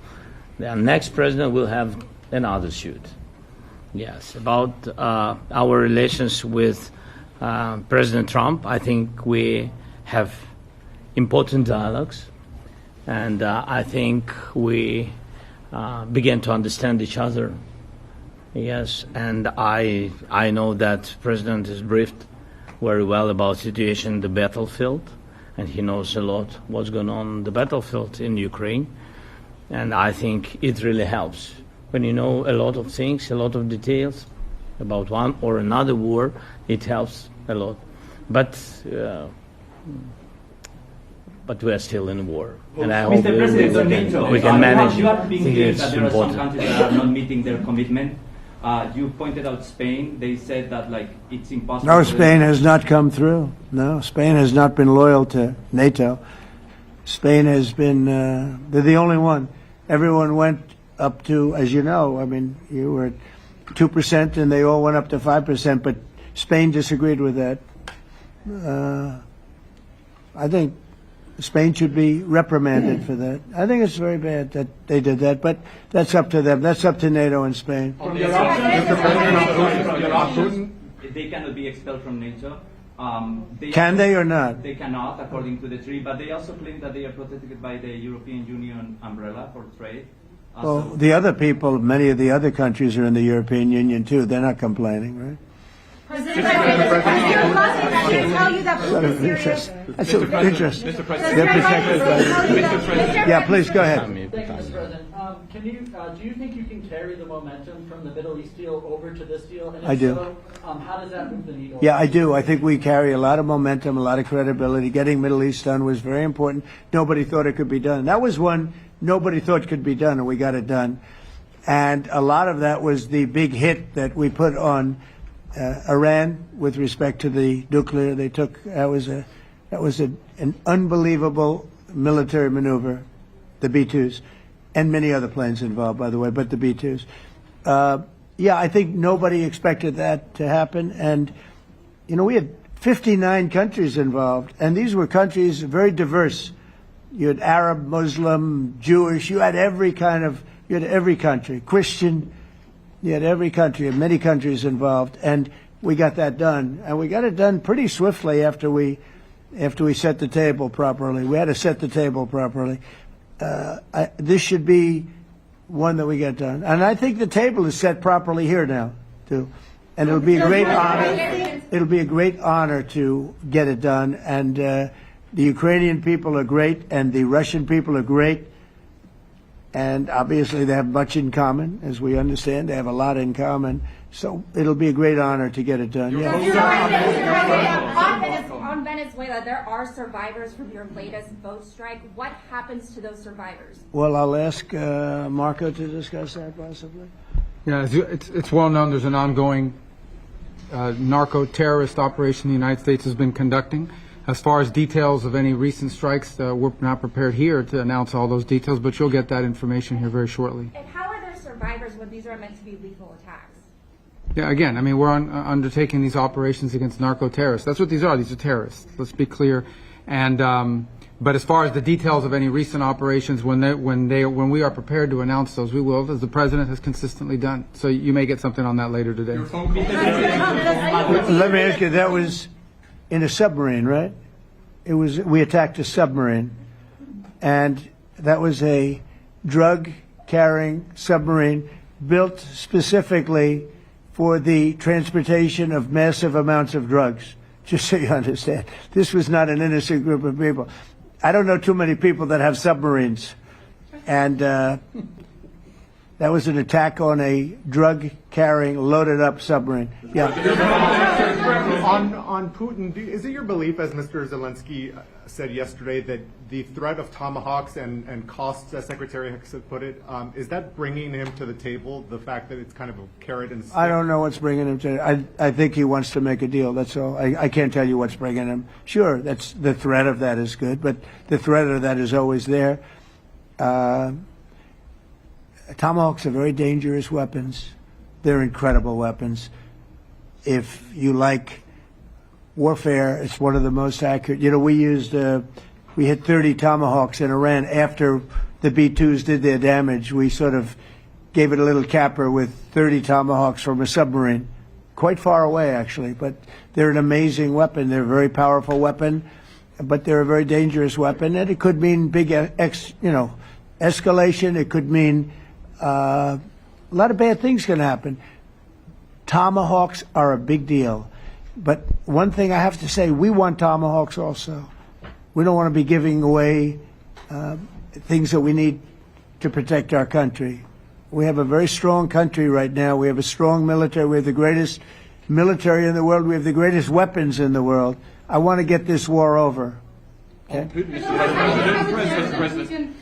The next president will have another suit. Yes. About our relations with President Trump, I think we have important dialogues, and I think we begin to understand each other. Yes, and I know that President is briefed very well about situation in the battlefield, and he knows a lot what's going on in the battlefield in Ukraine, and I think it really helps when you know a lot of things, a lot of details about one or another war. It helps a lot, but we are still in war, and I hope we can manage. You have been clear that there are some important. countries that are not meeting their commitment. You pointed out Spain. They said that it's impossible. No, Spain has not come through. No, Spain has not been loyal to NATO. Spain has been, they're the only one. Everyone went up to, as you know, I mean, you were at 2% and they all went up to 5%, but Spain disagreed with that. I think Spain should be reprimanded for that. I think it's very bad that they did that, but that's up to them. That's up to NATO and Spain. They cannot be expelled from NATO. Can they or not? They cannot, according to the treaty, but they also claim that they are protected by the European Union umbrella for trade. Well, the other people, many of the other countries are in the European Union too. They're not complaining, right? President, I can tell you that Putin is serious. That's of interest. Mr. President. They're protected by Yeah, please go ahead. Thank you, Mr. President. Do you think you can carry the momentum from the Middle East deal over to this deal? And if I do. So, how does that move the needle? Yeah, I do. I think we carry a lot of momentum, a lot of credibility. Getting Middle East done was very important. Nobody thought it could be done. That was one nobody thought could be done, and we got it done. And a lot of that was the big hit that we put on Iran with respect to the nuclear. They took that was an unbelievable military maneuver, the B-2s, and many other planes involved, by the way, but the B-2s. Yeah, I think nobody expected that to happen, and you know we had 59 countries involved, and these were countries very diverse. You had Arab, Muslim, Jewish. You had every country, Christian. You had every country, and many countries involved, and we got that done. And we got it done pretty swiftly after we after we set the table properly. We had to set the table properly. This should be one that we get done. And I think the table is set properly here now, too. And it'll be a great honor. It'll be a great honor to get it done. And the Ukrainian people are great, and the Russian people are great. And obviously they have much in common, as we understand. They have a lot in common. So it'll be a great honor to get it done. Yeah. On Venezuela, there are survivors from your latest boat strike. What happens to those survivors? Well, I'll ask Marco to discuss that possibly. Yeah, it's well known there's an ongoing narco-terrorist operation the United States has been conducting. As far as details of any recent strikes, we're not prepared here to announce all those details, but you'll get that information here very shortly. And how are there survivors when these are meant to be lethal attacks? Yeah, again, I mean, we're undertaking these operations against narco-terrorists. That's what these are. These are terrorists. Let's be clear. And but as far as the details of any recent operations, when we are prepared to announce those, we will, as the president has consistently done. So you may get something on that later today. Let me ask you, that was in a submarine, right? We attacked a submarine, and that was a drug-carrying submarine built specifically for the transportation of massive amounts of drugs, just so you understand. This was not an innocent group of people. I don't know too many people that have submarines, and that was an attack on a drug-carrying, loaded-up submarine. Yeah. On Putin, is it your belief, as Mr. Zelensky said yesterday, that the threat of tomahawks and costs, as Secretary Hicks put it, is that bringing him to the table, the fact that it's kind of a carrot and stick? I don't know what's bringing him to I think he wants to make a deal, that's all. I can't tell you what's bringing him. Sure, that's the threat of that is good, but the threat of that is always there. Tomahawks are very dangerous weapons. They're incredible weapons. If you like warfare, it's one of the most accurate. You know, we hit 30 Tomahawks in Iran after the B-2s did their damage. We sort of gave it a little capper with 30 Tomahawks from a submarine, quite far away actually, but they're an amazing weapon. They're a very powerful weapon, but they're a very dangerous weapon, and it could mean big, escalation. It could mean a lot of bad things can happen. Tomahawks are a big deal. But one thing I have to say, we want Tomahawks also. We don't want to be giving away things that we need to protect our country. We have a very strong country right now. We have a strong military. We have the greatest military in the world. We have the greatest weapons in the world. I want to get this war over. Okay?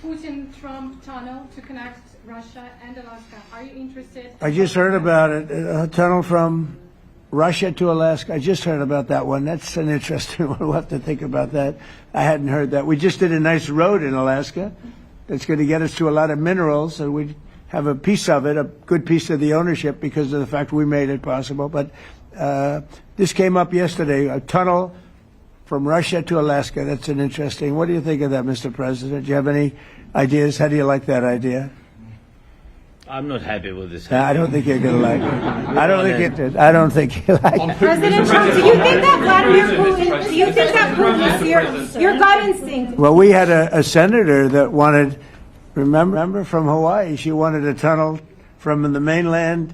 Putin-Trump tunnel to connect Russia and Alaska. Are you interested? I just heard about it. A tunnel from Russia to Alaska. I just heard about that one. That's an interesting one. We'll have to think about that. I hadn't heard that. We just did a nice road in Alaska that's going to get us to a lot of minerals, and we have a piece of it, a good piece of the ownership because of the fact we made it possible. But this came up yesterday, a tunnel from Russia to Alaska. That's an interesting. What do you think of that, Mr. President? Do you have any ideas? How do you like that idea? I'm not happy with this. I don't think you're going to like it. I don't think you like it. President Trump, do you think that Vladimir Putin, do you think that Putin is your gut instinct? Well, we had a senator that wanted, remember, from Hawaii. She wanted a tunnel from the mainland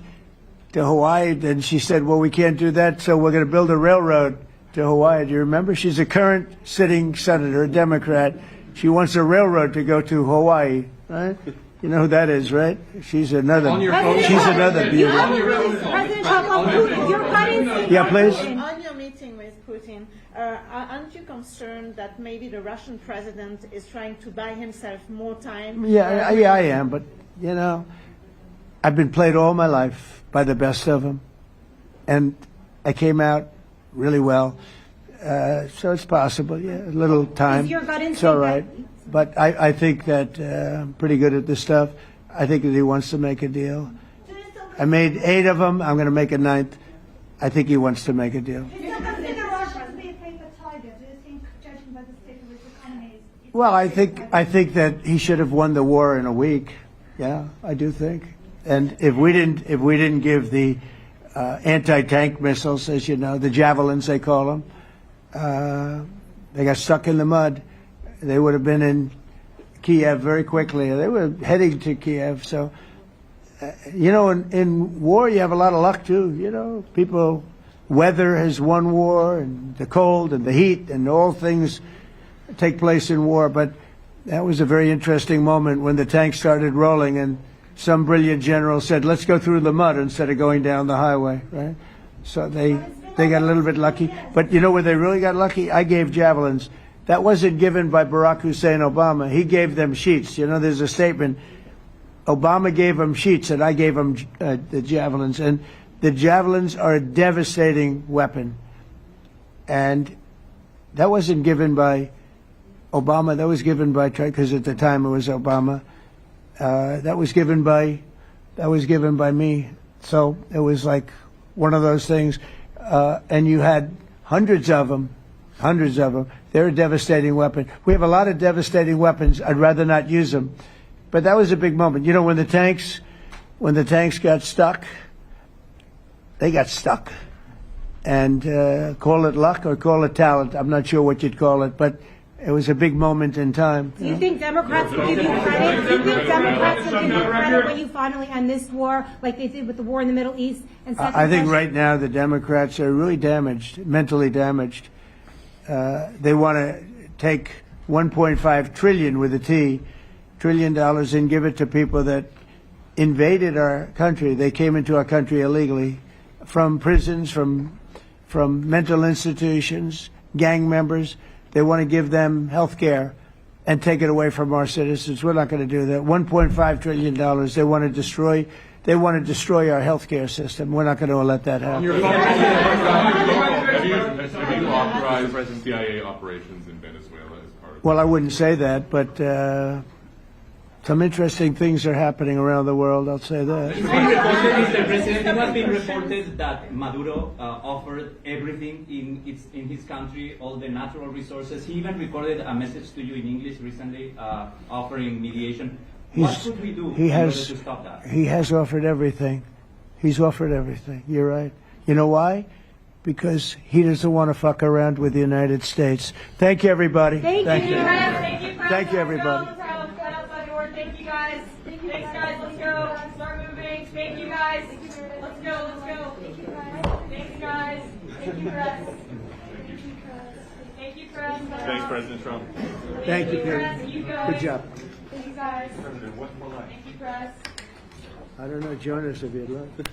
to Hawaii. And she said, well, we can't do that, so we're going to build a railroad to Hawaii. Do you remember? She's a current sitting senator, a Democrat. She wants a railroad to go to Hawaii, right? You know who that is, right? She's another beauty. President Trump, your gut Yeah, please. On your meeting with Putin, aren't you concerned that maybe the Russian president is trying to buy himself more time? Yeah, I am. But, you know, I've been played all my life by the best of them. And I came out really well. So it's possible, yeah, a little time. Is your gut instinct it's all right. But I think that I'm pretty good at this stuff. I think that he wants to make a deal. I made 8 of them. I'm going to make a 9th. I think he wants to make a deal. Do you consider Russia to be a paper tiger? Do you think, judging by the state of its economy, Well, I think that he should have won the war in a week. Yeah, I do think. And if we didn't give the anti-tank missiles, as you know, the javelins they call them, They got stuck in the mud. They would have been in Kiev very quickly. They were heading to Kiev. So, in war, you have a lot of luck, too. Weather has won war, and the cold and the heat, and all things take place in war. But that was a very interesting moment when the tanks started rolling, and some brilliant general said, let's go through the mud instead of going down the highway, right? So they got a little bit lucky. But where they really got lucky? I gave javelins. That wasn't given by Barack Hussein Obama. He gave them sheets. There's a statement. Obama gave them sheets, and I gave them the javelins. And the javelins are a devastating weapon. And that wasn't given by Obama. That was given by, because at the time it was Obama. That was given by me. So it was like one of those things. And you had hundreds of them. They're a devastating weapon. We have a lot of devastating weapons. I'd rather not use them. But that was a big moment. When the tanks got stuck, they got stuck. And call it luck or call it talent. I'm not sure what you'd call it, but it was a big moment in time. Do you think Democrats will give you credit? Do you think Democrats will give you credit when you finally end this war, like they did with the war in the Middle East? And I think right now the Democrats are really damaged, mentally damaged. They want to take $1.5 trillion with a T, $1 trillion, and give it to people that invaded our country. They came into our country illegally, from prisons, from mental institutions, gang members. They want to give them health care and take it away from our citizens. We're not going to do that. $1.5 trillion. They want to destroy our health care system. We're not going to let that happen. Have you authorized CIA operations in Venezuela as part of? Well, I wouldn't say that, but some interesting things are happening around the world. I'll say that. It's been reported, Mr. President, it has been reported that Maduro offered everything in his country, all the natural resources. He even recorded a message to you in English recently, offering mediation. What should we do in order to stop that? He has offered everything. He's offered everything. You're right. You know why? Because he doesn't want to fuck around with the United States. Thank you, everybody. Thank you. Thank you, everybody. Thank you, guys. Thanks, guys. Let's go. Start moving. Thank you, guys. Let's go. Thank you, guys. Thanks, guys. Thank you, press. Thank you, press. Thanks, President Trump. Thank you, Peter. Good job. Thank you, guys. Thank you, press. I don't know, join us if you'd like.